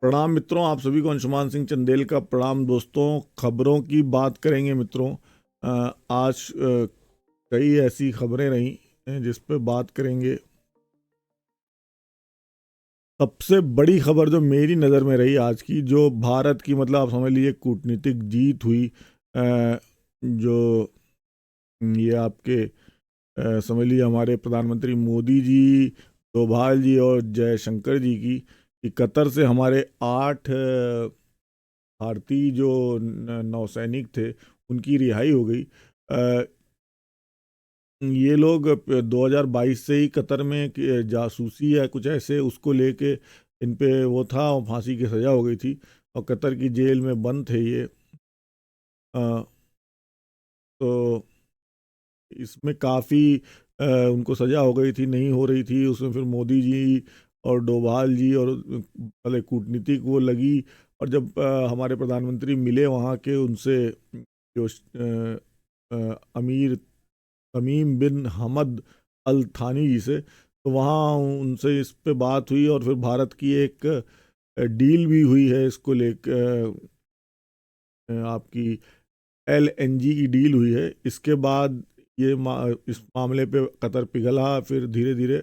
प्रणाम मित्रों, आप सभी को अंशुमान सिंह चंदेल का प्रणाम। दोस्तों, खबरों की बात करेंगे मित्रों। आज कई ऐसी खबरें रही जिस पे बात करेंगे। सबसे बड़ी खबर जो मेरी नज़र में रही आज की, जो भारत की मतलब आप समझ लीजिए कूटनीतिक जीत हुई। जो ये आपके समझ लीजिए हमारे प्रधानमंत्री मोदी जी, डोभाल जी और जयशंकर जी की, कि कतर से हमारे 8 भारतीय जो नौसैनिक थे उनकी रिहाई हो गई। ये लोग 2022 से ही कतर में जासूसी या कुछ ऐसे उसको लेके इन पे वो था और फांसी की सज़ा हो गई थी और कतर की जेल में बंद थे ये। अ, तो इसमें काफ़ी उनको सज़ा हो गई थी, नहीं हो रही थी उसमें। फिर मोदी जी और डोभाल जी और पहले कूटनीतिक वो लगी। और जब हमारे प्रधानमंत्री मिले वहाँ के उनसे, जो अमीर तमीम बिन हमद अल थानी जी से, तो वहाँ उनसे इस पे बात हुई और फिर भारत की एक डील भी हुई है इसको लेकर। आपकी LNG की डील हुई है। इसके बाद इस मामले पे कतर पिघला, फिर धीरे धीरे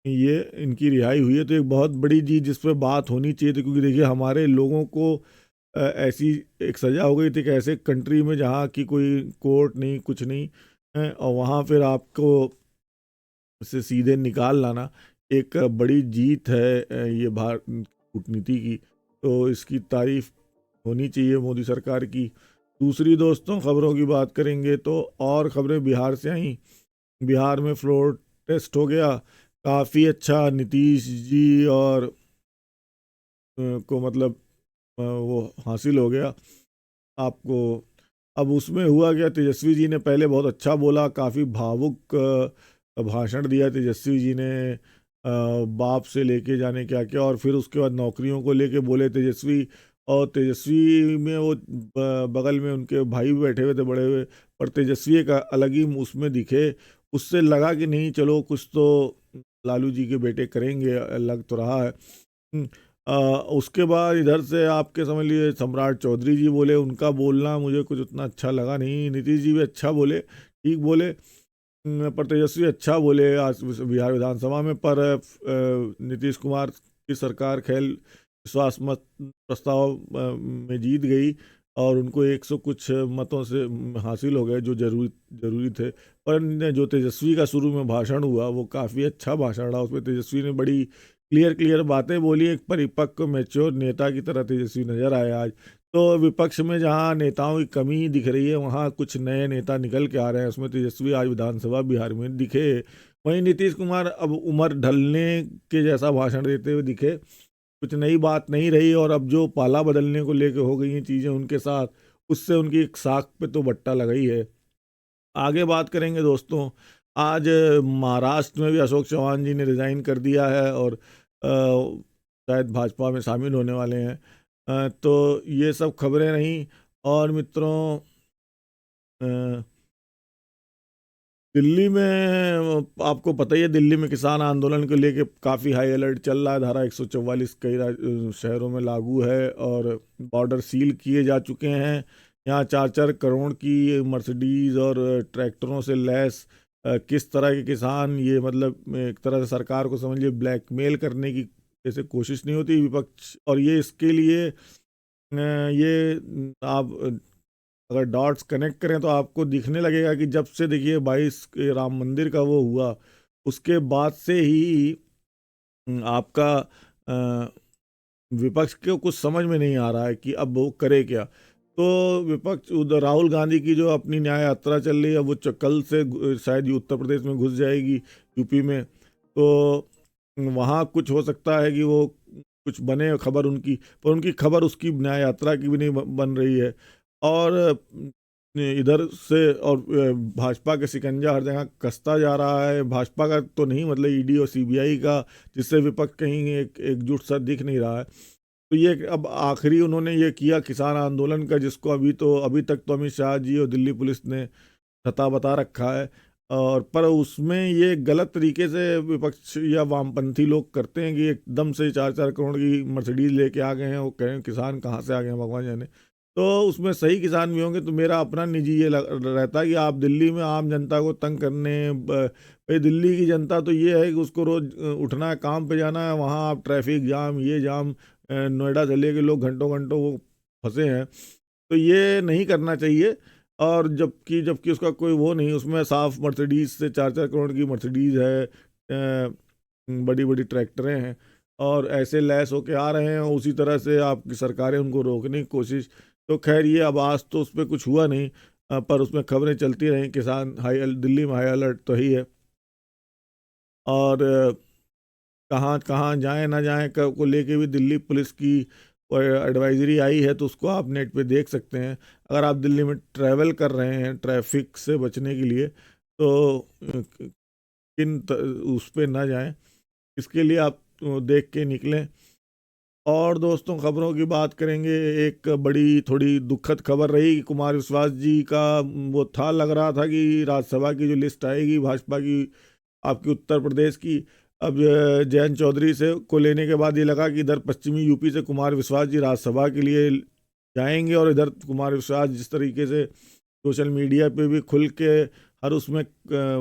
ये इनकी रिहाई हुई है। तो एक बहुत बड़ी चीज़ जिस पे बात होनी चाहिए थी, क्योंकि देखिए हमारे लोगों को ऐसी एक सज़ा हो गई थी कि ऐसे कंट्री में जहाँ की कोई कोर्ट नहीं, कुछ नहीं है, और वहाँ फिर आपको से सीधे निकाल लाना एक बड़ी जीत है ये भारत कूटनीति की। तो इसकी तारीफ होनी चाहिए मोदी सरकार की। दूसरी दोस्तों, खबरों की बात करेंगे तो और खबरें बिहार से आई। बिहार में फ्लोर टेस्ट हो गया, काफ़ी अच्छा नीतीश जी और को मतलब वो हासिल हो गया आपको। अब उसमें हुआ क्या, तेजस्वी जी ने पहले बहुत अच्छा बोला, काफ़ी भावुक भाषण दिया तेजस्वी जी ने। बाप से लेके जाने क्या क्या, और फिर उसके बाद नौकरियों को लेके बोले तेजस्वी। और तेजस्वी में वो बगल में उनके भाई भी बैठे हुए थे बड़े हुए, पर तेजस्वी एक अलग ही उसमें दिखे। उससे लगा कि नहीं, चलो कुछ तो लालू जी के बेटे करेंगे, लग तो रहा है। हम्म, उसके बाद इधर से आपके समझ लिए सम्राट चौधरी जी बोले, उनका बोलना मुझे कुछ उतना अच्छा लगा नहीं। नीतीश जी भी अच्छा बोले, ठीक बोले। पर तेजस्वी अच्छा बोले आज बिहार विधानसभा में। पर नीतीश कुमार की सरकार खेल विश्वास मत प्रस्ताव में जीत गई और उनको 100 कुछ मतों से हासिल हो गए जो जरूरी जरूरी थे। पर जो तेजस्वी का शुरू में भाषण हुआ वो काफ़ी अच्छा भाषण रहा। उसमें तेजस्वी ने बड़ी क्लियर क्लियर बातें बोली। एक परिपक्व मैच्योर नेता की तरह तेजस्वी नजर आए आज। तो विपक्ष में जहां नेताओं की कमी दिख रही है, वहां कुछ नए नेता निकल के आ रहे हैं। उसमें तेजस्वी आज विधानसभा बिहार में दिखे। वहीं नीतीश कुमार अब उम्र ढलने के जैसा भाषण देते हुए दिखे। कुछ नई बात नहीं रही, और अब जो पाला बदलने को लेके हो गई हैं चीज़ें उनके साथ, उससे उनकी एक साख पे तो बट्टा लगा ही है। आगे बात करेंगे दोस्तों। आज महाराष्ट्र में भी अशोक चौहान जी ने रिजाइन कर दिया है और शायद भाजपा में शामिल होने वाले हैं। तो ये सब खबरें रहीं। और मित्रों, अ, दिल्ली में आपको पता ही है, दिल्ली में किसान आंदोलन को लेके काफ़ी हाई अलर्ट चल रहा है। धारा 144 कई शहरों में लागू है और बॉर्डर सील किए जा चुके हैं। यहाँ 4-4 करोड़ की मर्सिडीज़ और ट्रैक्टरों से लैस किस तरह के किसान, ये मतलब एक तरह से सरकार को समझिए ब्लैकमेल करने की जैसे कोशिश नहीं होती विपक्ष। और ये इसके लिए ये आप अगर डॉट्स कनेक्ट करें तो आपको दिखने लगेगा कि जब से देखिए 22 के राम मंदिर का वो हुआ, उसके बाद से ही आपका विपक्ष को कुछ समझ में नहीं आ रहा है कि अब वो करे क्या। तो विपक्ष उधर राहुल गांधी की जो अपनी न्याय यात्रा चल रही है, वो कल से शायद ये उत्तर प्रदेश में घुस जाएगी, यूपी में। तो वहाँ कुछ हो सकता है कि वो कुछ बने खबर उनकी, पर उनकी खबर उसकी न्याय यात्रा की भी नहीं बन रही है। और इधर से और भाजपा के शिकंजा हर जगह कसता जा रहा है। भाजपा का तो नहीं, मतलब ईडी और सीबीआई का, जिससे विपक्ष कहीं एकजुट सा दिख नहीं रहा है। तो ये अब आखिरी उन्होंने ये किया किसान आंदोलन का, जिसको अभी तक तो अमित शाह जी और दिल्ली पुलिस ने छता बता रखा है। और पर उसमें ये गलत तरीके से विपक्ष या वामपंथी लोग करते हैं कि एकदम से 4-4 करोड़ की मर्सिडीज लेके आ गए हैं, वो कहें किसान कहाँ से आ गए हैं भगवान जाने। तो उसमें सही किसान भी होंगे। तो मेरा अपना निजी ये रहता है कि आप दिल्ली में आम जनता को तंग करने भाई दिल्ली की जनता तो ये है कि उसको रोज उठना है, काम पे जाना है, वहाँ आप ट्रैफिक जाम, ये जाम, नोएडा से लेके लोग घंटों घंटों वो फंसे हैं। तो ये नहीं करना चाहिए। और जबकि जबकि उसका कोई वो नहीं, उसमें साफ मर्सिडीज से 4-4 करोड़ की मर्सिडीज है, बड़ी बड़ी ट्रैक्टरें हैं, और ऐसे लैस होके आ रहे हैं। उसी तरह से आपकी सरकारें उनको रोकने की कोशिश। तो खैर ये अब आज तो उस पर कुछ हुआ नहीं, पर उसमें खबरें चलती रहीं। किसान दिल्ली में हाई अलर्ट तो ही है। और कहाँ कहाँ जाएं ना जाएं को लेके भी दिल्ली पुलिस की एडवाइजरी आई है, तो उसको आप नेट पे देख सकते हैं। अगर आप दिल्ली में ट्रैवल कर रहे हैं ट्रैफिक से बचने के लिए, तो उस पे ना जाएं, इसके लिए आप देख के निकलें। और दोस्तों खबरों की बात करेंगे। एक बड़ी थोड़ी दुखद खबर रही कि कुमार विश्वास जी का वो था, लग रहा था कि राज्यसभा की जो लिस्ट आएगी भाजपा की, आपकी उत्तर प्रदेश की, अब जयंत चौधरी से को लेने के बाद ये लगा कि इधर पश्चिमी यूपी से कुमार विश्वास जी राज्यसभा के लिए जाएंगे। और इधर कुमार विश्वास जिस तरीके से सोशल मीडिया पे भी खुल के हर उसमें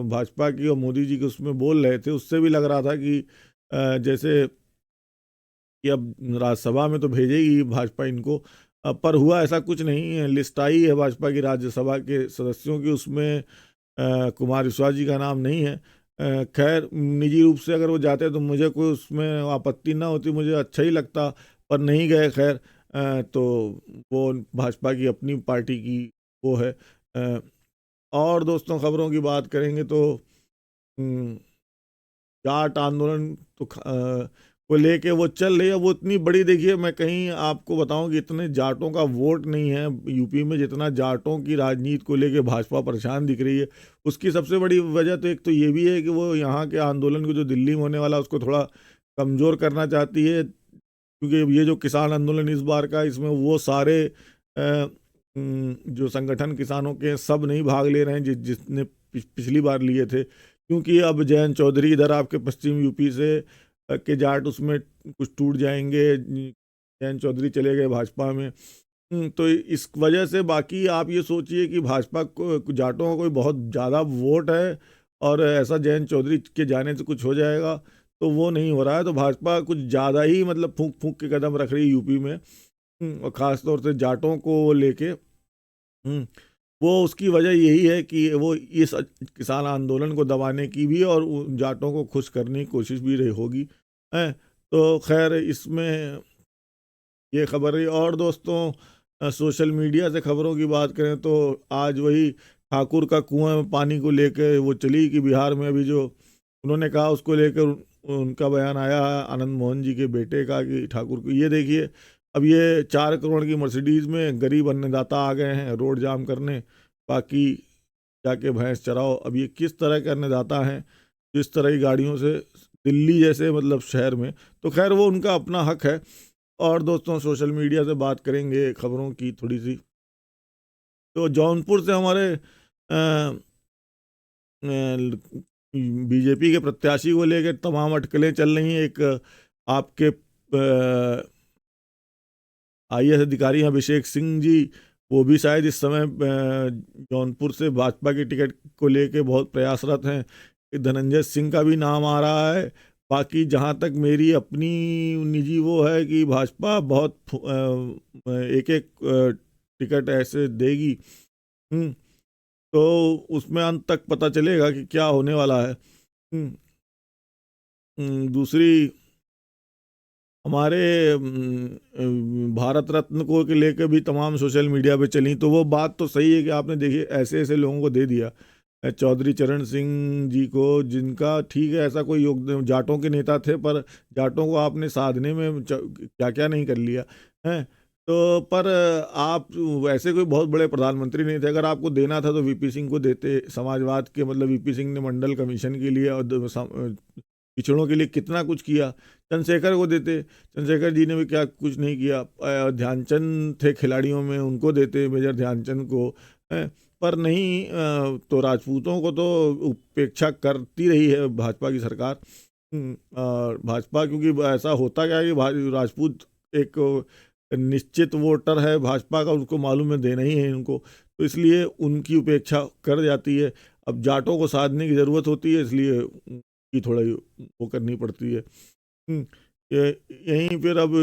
भाजपा की और मोदी जी के उसमें बोल रहे थे, उससे भी लग रहा था कि जैसे कि अब राज्यसभा में तो भेजेगी भाजपा इनको। पर हुआ ऐसा कुछ नहीं है। लिस्ट आई है भाजपा की राज्यसभा के सदस्यों की, उसमें कुमार विश्वास जी का नाम नहीं है। खैर निजी रूप से अगर वो जाते तो मुझे कोई उसमें आपत्ति ना होती, मुझे अच्छा ही लगता, पर नहीं गए। खैर तो वो भाजपा की अपनी पार्टी की वो है। अ, और दोस्तों खबरों की बात करेंगे तो हम्म, जाट आंदोलन तो को लेके वो चल रही है। वो इतनी बड़ी, देखिए मैं कहीं आपको बताऊं कि इतने जाटों का वोट नहीं है यूपी में जितना जाटों की राजनीति को लेके भाजपा परेशान दिख रही है। उसकी सबसे बड़ी वजह तो एक तो ये भी है कि वो यहाँ के आंदोलन को जो दिल्ली में होने वाला उसको थोड़ा कमज़ोर करना चाहती है, क्योंकि ये जो किसान आंदोलन इस बार का, इसमें वो सारे जो संगठन किसानों के सब नहीं भाग ले रहे हैं जिसने पिछली बार लिए थे। क्योंकि अब जयंत चौधरी इधर आपके पश्चिम यूपी से के जाट उसमें कुछ टूट जाएंगे, जयंत चौधरी चले गए भाजपा में। तो इस वजह से बाकी आप ये सोचिए कि भाजपा को जाटों का कोई बहुत ज़्यादा वोट है और ऐसा जयंत चौधरी के जाने से कुछ हो जाएगा, तो वो नहीं हो रहा है। तो भाजपा कुछ ज़्यादा ही मतलब फूंक फूंक के कदम रख रही है यूपी में, और ख़ास तौर से जाटों को लेके। वो उसकी वजह यही है कि वो इस किसान आंदोलन को दबाने की भी और उन जाटों को खुश करने की कोशिश भी रही होगी है। तो खैर इसमें ये खबर रही। और दोस्तों सोशल मीडिया से खबरों की बात करें तो आज वही ठाकुर का कुआं में पानी को लेकर वो चली कि बिहार में अभी जो उन्होंने कहा उसको लेकर उनका बयान आया है आनंद मोहन जी के बेटे का कि ठाकुर को, ये देखिए अब ये 4 करोड़ की मर्सिडीज में गरीब अन्नदाता आ गए हैं रोड जाम करने, बाकी जाके भैंस चराओ। अब ये किस तरह के अन्नदाता हैं जिस तरह की गाड़ियों से दिल्ली जैसे मतलब शहर में, तो खैर वो उनका अपना हक है। और दोस्तों सोशल मीडिया से बात करेंगे खबरों की थोड़ी सी। तो जौनपुर से हमारे बीजेपी के प्रत्याशी को लेकर तमाम अटकलें चल रही हैं। एक आपके आईएएस अधिकारी हैं अभिषेक सिंह जी, वो भी शायद इस समय जौनपुर से भाजपा की टिकट को लेके बहुत प्रयासरत हैं। धनंजय सिंह का भी नाम आ रहा है। बाकी जहाँ तक मेरी अपनी निजी वो है कि भाजपा बहुत एक एक टिकट ऐसे देगी। हम्म, तो उसमें अंत तक पता चलेगा कि क्या होने वाला है। दूसरी हमारे भारत रत्न को के लेकर भी तमाम सोशल मीडिया पे चली, तो वो बात तो सही है कि आपने देखिए ऐसे ऐसे लोगों को दे दिया। चौधरी चरण सिंह जी को, जिनका ठीक है ऐसा कोई योगदान, जाटों के नेता थे पर जाटों को आपने साधने में क्या क्या नहीं कर लिया है। तो पर आप वैसे कोई बहुत बड़े प्रधानमंत्री नहीं थे। अगर आपको देना था तो वीपी सिंह को देते, समाजवाद के मतलब वीपी सिंह ने मंडल कमीशन के लिए और पिछड़ों के लिए कितना कुछ किया। चंद्रशेखर को देते, चंद्रशेखर जी ने भी क्या कुछ नहीं किया। ध्यानचंद थे खिलाड़ियों में, उनको देते, मेजर ध्यानचंद को। पर नहीं, तो राजपूतों को तो उपेक्षा करती रही है भाजपा की सरकार। और भाजपा, क्योंकि ऐसा होता क्या है कि राजपूत एक निश्चित वोटर है भाजपा का, उनको मालूम है देना ही है इनको, तो इसलिए उनकी उपेक्षा कर जाती है। अब जाटों को साधने की ज़रूरत होती है, इसलिए उनकी थोड़ा वो करनी पड़ती है। हम्म, यहीं फिर अब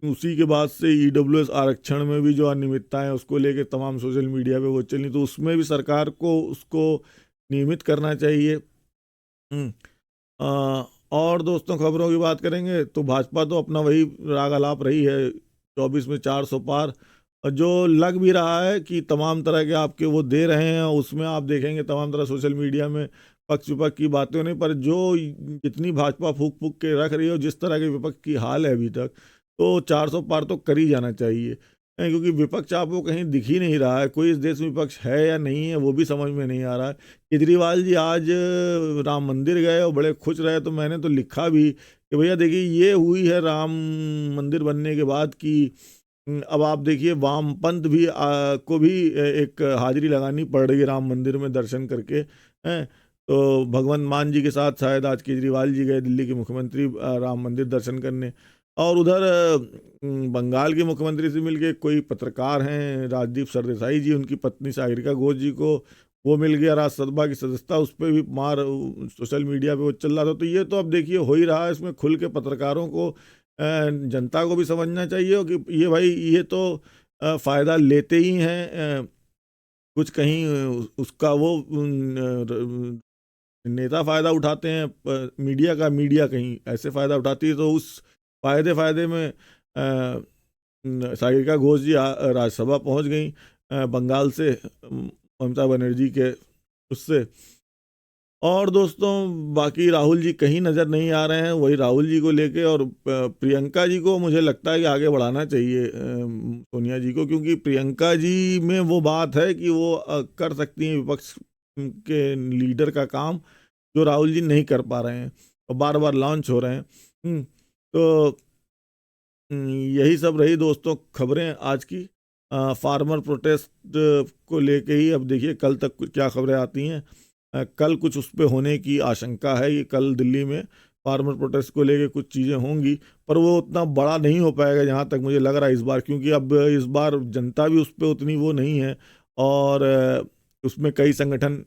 उसी के बाद से ईडब्ल्यूएस आरक्षण में भी जो अनियमितताएं उसको लेके तमाम सोशल मीडिया पे वो चली, तो उसमें भी सरकार को उसको नियमित करना चाहिए। हम्म, आ, और दोस्तों, खबरों की बात करेंगे तो भाजपा तो अपना वही राग आलाप रही है, 24 में 400 पार। और जो लग भी रहा है कि तमाम तरह के आपके वो दे रहे हैं, उसमें आप देखेंगे तमाम तरह सोशल मीडिया में पक्ष विपक्ष की बातें होने पर जो जितनी भाजपा फूक फूक के रख रही है और जिस तरह के विपक्ष की हाल है अभी तक, तो 400 पार तो कर ही जाना चाहिए। क्योंकि विपक्ष आपको कहीं दिख ही नहीं रहा है, कोई इस देश में विपक्ष है या नहीं है वो भी समझ में नहीं आ रहा है। केजरीवाल जी आज राम मंदिर गए और बड़े खुश रहे, तो मैंने तो लिखा भी कि भैया देखिए ये हुई है राम मंदिर बनने के बाद कि अब आप देखिए वामपंथ भी को भी एक हाजिरी लगानी पड़ रही है राम मंदिर में दर्शन करके हैं। तो भगवंत मान जी के साथ शायद आज केजरीवाल जी गए, दिल्ली के मुख्यमंत्री, राम मंदिर दर्शन करने। और उधर बंगाल के मुख्यमंत्री से मिलके कोई पत्रकार हैं राजदीप सरदेसाई जी, उनकी पत्नी सागरिका घोष जी को वो मिल गया राज्यसभा की सदस्यता, उस पर भी मार सोशल मीडिया पे वो चल रहा था। तो ये तो अब देखिए हो ही रहा है, इसमें खुल के पत्रकारों को जनता को भी समझना चाहिए कि ये भाई ये तो फ़ायदा लेते ही हैं, कुछ कहीं उसका वो नेता फ़ायदा उठाते हैं मीडिया का, मीडिया कहीं ऐसे फ़ायदा उठाती है, तो उस फ़ायदे में सागरिका घोष जी राज्यसभा पहुंच गई बंगाल से, ममता बनर्जी के उससे। और दोस्तों, बाकी राहुल जी कहीं नज़र नहीं आ रहे हैं, वही राहुल जी को लेके। और प्रियंका जी को मुझे लगता है कि आगे बढ़ाना चाहिए सोनिया जी को, क्योंकि प्रियंका जी में वो बात है कि वो कर सकती हैं विपक्ष के लीडर का काम, जो राहुल जी नहीं कर पा रहे हैं और बार बार लॉन्च हो रहे हैं। तो यही सब रही दोस्तों खबरें आज की फार्मर प्रोटेस्ट को लेके ही। अब देखिए कल तक क्या खबरें आती हैं। कल कुछ उस पर होने की आशंका है कि कल दिल्ली में फार्मर प्रोटेस्ट को लेके कुछ चीज़ें होंगी, पर वो उतना बड़ा नहीं हो पाएगा जहाँ तक मुझे लग रहा है इस बार, क्योंकि अब इस बार जनता भी उस पर उतनी वो नहीं है और उसमें कई संगठन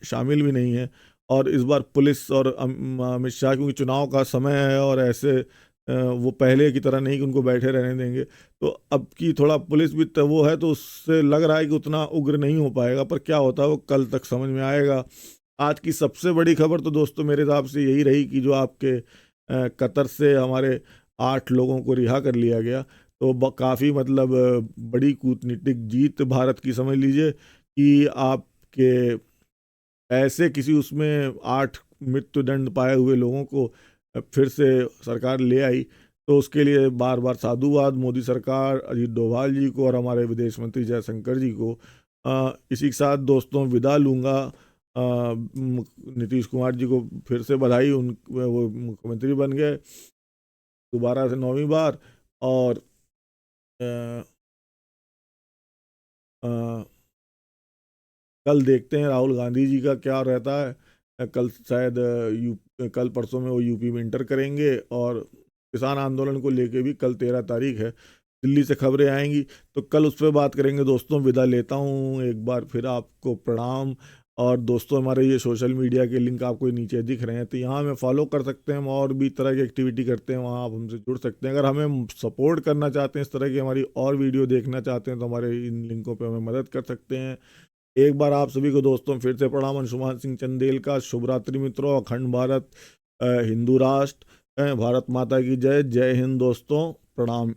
शामिल भी नहीं है। और इस बार पुलिस और अमित शाह, क्योंकि चुनाव का समय है और ऐसे वो पहले की तरह नहीं कि उनको बैठे रहने देंगे, तो अब की थोड़ा पुलिस भी तो वो है, तो उससे लग रहा है कि उतना उग्र नहीं हो पाएगा। पर क्या होता है वो कल तक समझ में आएगा। आज की सबसे बड़ी खबर तो दोस्तों मेरे हिसाब से यही रही कि जो आपके कतर से हमारे 8 लोगों को रिहा कर लिया गया, तो काफ़ी मतलब बड़ी कूटनीतिक जीत भारत की समझ लीजिए कि आपके ऐसे किसी उसमें 8 मृत्युदंड पाए हुए लोगों को फिर से सरकार ले आई, तो उसके लिए बार बार साधुवाद मोदी सरकार, अजीत डोभाल जी को और हमारे विदेश मंत्री जयशंकर जी को। इसी के साथ दोस्तों विदा लूँगा। नीतीश कुमार जी को फिर से बधाई, वो मुख्यमंत्री बन गए दोबारा से 9वीं बार। और आ, आ, कल देखते हैं राहुल गांधी जी का क्या रहता है। कल शायद कल परसों में वो यूपी में इंटर करेंगे, और किसान आंदोलन को लेके भी कल 13 तारीख है, दिल्ली से खबरें आएंगी, तो कल उस पर बात करेंगे। दोस्तों विदा लेता हूँ, एक बार फिर आपको प्रणाम। और दोस्तों हमारे ये सोशल मीडिया के लिंक आपको नीचे दिख रहे हैं, तो यहाँ हमें फॉलो कर सकते हैं, हम और भी तरह की एक्टिविटी करते हैं, वहाँ आप हमसे जुड़ सकते हैं। अगर हमें सपोर्ट करना चाहते हैं, इस तरह की हमारी और वीडियो देखना चाहते हैं, तो हमारे इन लिंकों पर हमें मदद कर सकते हैं। एक बार आप सभी को दोस्तों फिर से प्रणाम। अंशुमान सिंह चंदेल का शुभ रात्रि मित्रों। अखंड भारत, हिंदू राष्ट्र, भारत माता की जय। जय हिंद दोस्तों, प्रणाम।